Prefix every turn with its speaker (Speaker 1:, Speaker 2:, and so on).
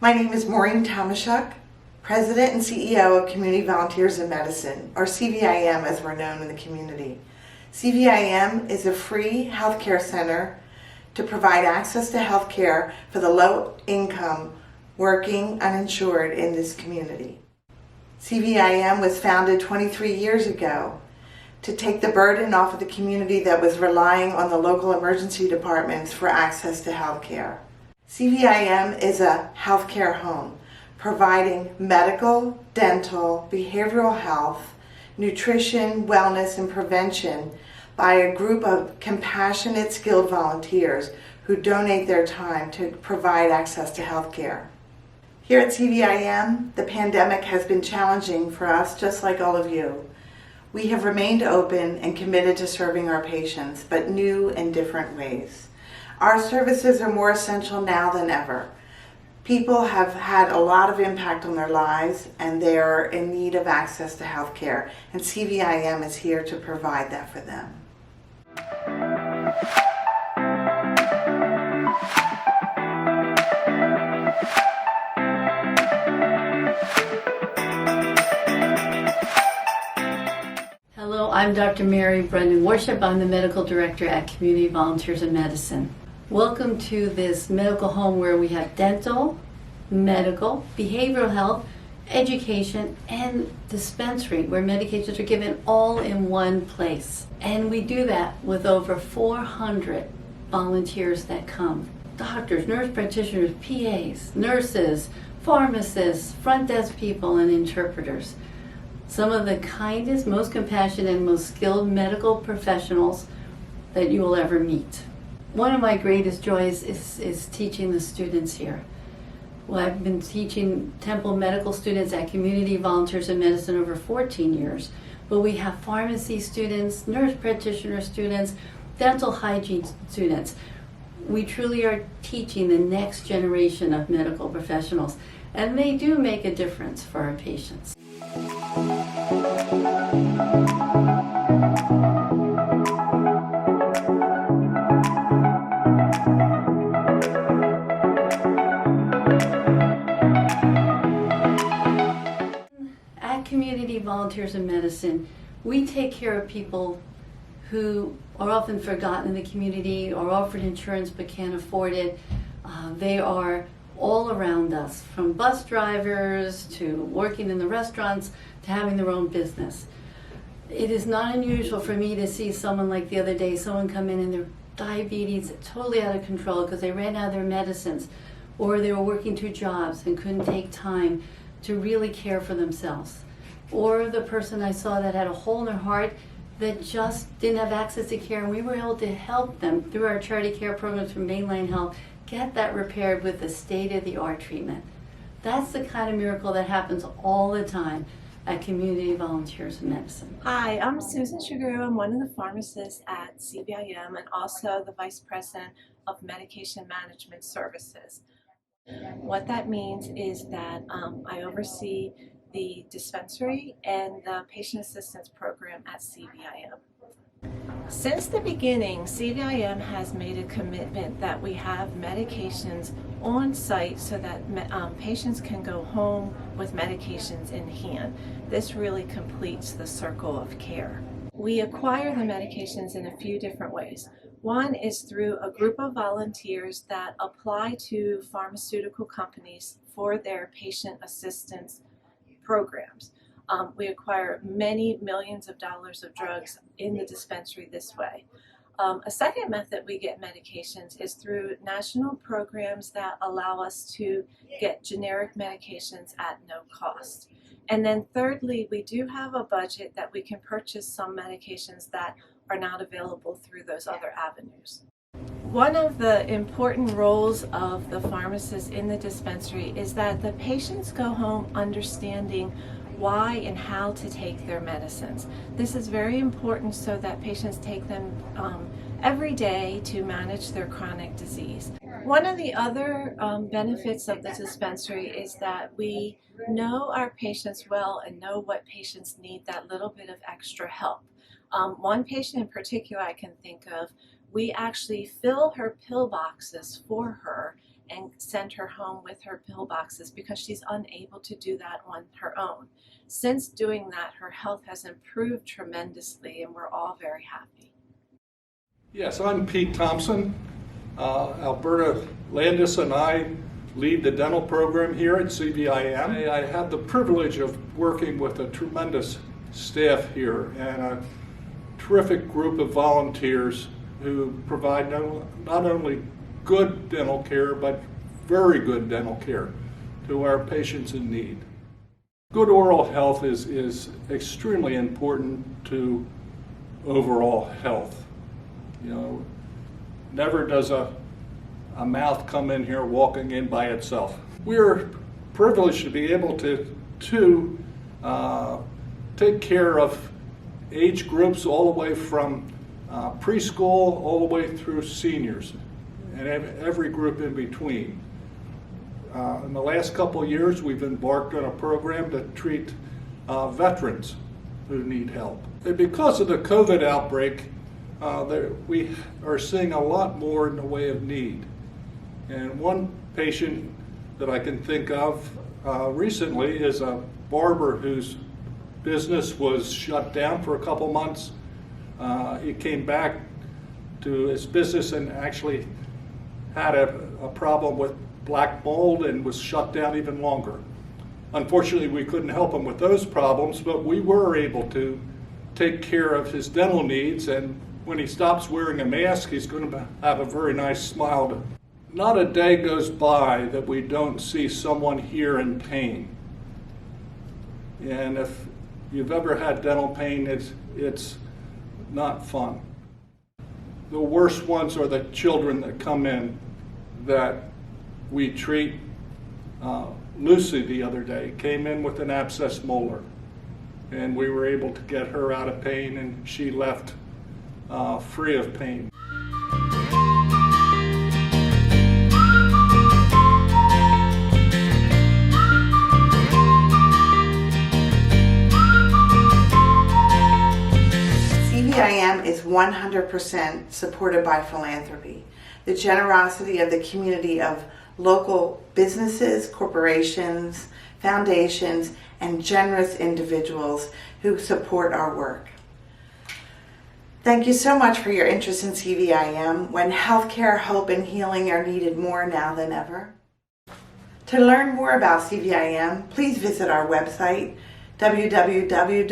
Speaker 1: My name is Maureen Tomashuk, President and CEO of Community Volunteers in Medicine, or CVIM as we're known in the community. CVIM is a free healthcare center to provide access to healthcare for the low-income, working, uninsured in this community. CVIM was founded 23 years ago to take the burden off of the community that was relying on the local emergency departments for access to healthcare. CVIM is a healthcare home, providing medical, dental, behavioral health, nutrition, wellness, and prevention by a group of compassionate, skilled volunteers who donate their time to provide access to healthcare. Here at CVIM, the pandemic has been challenging for us, just like all of you. We have remained open and committed to serving our patients, but new and different ways. Our services are more essential now than ever. People have had a lot of impact on their lives and they are in need of access to health care, and CVIM is here to provide that for them.
Speaker 2: Hello, I'm Dr. Mary Brendan Worship. I'm the Medical Director at Community Volunteers in Medicine. Welcome to this medical home where we have dental, medical, behavioral health, education, and dispensary, where medications are given all in one place. And we do that with over 400 volunteers that come. Doctors, nurse practitioners, PAs, nurses, pharmacists, front desk people, and interpreters. Some of the kindest, most compassionate, and most skilled medical professionals that you will ever meet. One of my greatest joys is teaching the students here. Well, I've been teaching Temple medical students at Community Volunteers in Medicine over 14 years, but we have pharmacy students, nurse practitioner students, dental hygiene students. We truly are teaching the next generation of medical professionals, and they do make a difference for our patients. At Community Volunteers in Medicine, we take care of people who are often forgotten in the community or offered insurance but can't afford it. They are all around us, from bus drivers to working in the restaurants to having their own business. It is not unusual for me to see someone like the other day, someone come in and their diabetes totally out of control because they ran out of their medicines, or they were working two jobs and couldn't take time to really care for themselves. Or the person I saw that had a hole in their heart that just didn't have access to care, and we were able to help them through our charity care programs from Mainline Health get that repaired with the state-of-the-art treatment. That's the kind of miracle that happens all the time at Community Volunteers in Medicine.
Speaker 3: Hi, I'm Susan Sugaru. I'm one of the pharmacists at CVIM and also the Vice President of Medication Management Services. What that means is that I oversee the dispensary and the patient assistance program at CVIM. Since the beginning, CVIM has made a commitment that we have medications on site so that patients can go home with medications in hand. This really completes the circle of care. We acquire the medications in a few different ways. One is through a group of volunteers that apply to pharmaceutical companies for their patient assistance programs. We acquire many millions of dollars of drugs in the dispensary this way. A second method we get medications is through national programs that allow us to get generic medications at no cost. And then thirdly, we do have a budget that we can purchase some medications that are not available through those other avenues. One of the important roles of the pharmacist in the dispensary is that the patients go home understanding why and how to take their medicines. This is very important so that patients take them every day to manage their chronic disease. One of the other benefits of the dispensary is that we know our patients well and know what patients need that little bit of extra help. One patient in particular I can think of, we actually fill her pill boxes for her and send her home with her pill boxes because she's unable to do that on her own. Since doing that, her health has improved tremendously, and we're all very happy.
Speaker 4: Yes, I'm Pete Thompson. Alberta Landis and I lead the dental program here at CVIM. I have the privilege of working with a tremendous staff here and a terrific group of volunteers who provide not only good dental care, but very good dental care to our patients in need. Good oral health is extremely important to overall health. You know, never does a mouth come in here walking in by itself. We're privileged to be able to take care of age groups all the way from preschool all the way through seniors and every group in between. In the last couple of years, we've embarked on a program to treat veterans who need help. And because of the COVID outbreak, we are seeing a lot more in the way of need. And one patient that I can think of recently is a barber whose business was shut down for a couple months. He came back to his business and actually had a problem with black mold and was shut down even longer. Unfortunately, we couldn't help him with those problems, but we were able to take care of his dental needs, and when he stops wearing a mask, he's going to have a very nice smile. Not a day goes by that we don't see someone here in pain. And if you've ever had dental pain, it's not fun. The worst ones are the children that come in that we treat. Lucy the other day came in with an abscessed molar, and we were able to get her out of pain, and she left free of pain.
Speaker 1: CVIM is 100% supported by philanthropy, the generosity of the community of local businesses, corporations, foundations, and generous individuals who support our work. Thank you so much for your interest in CVIM when healthcare, hope, and healing are needed more now than ever. To learn more about CVIM, please visit our website, www.cvim.org.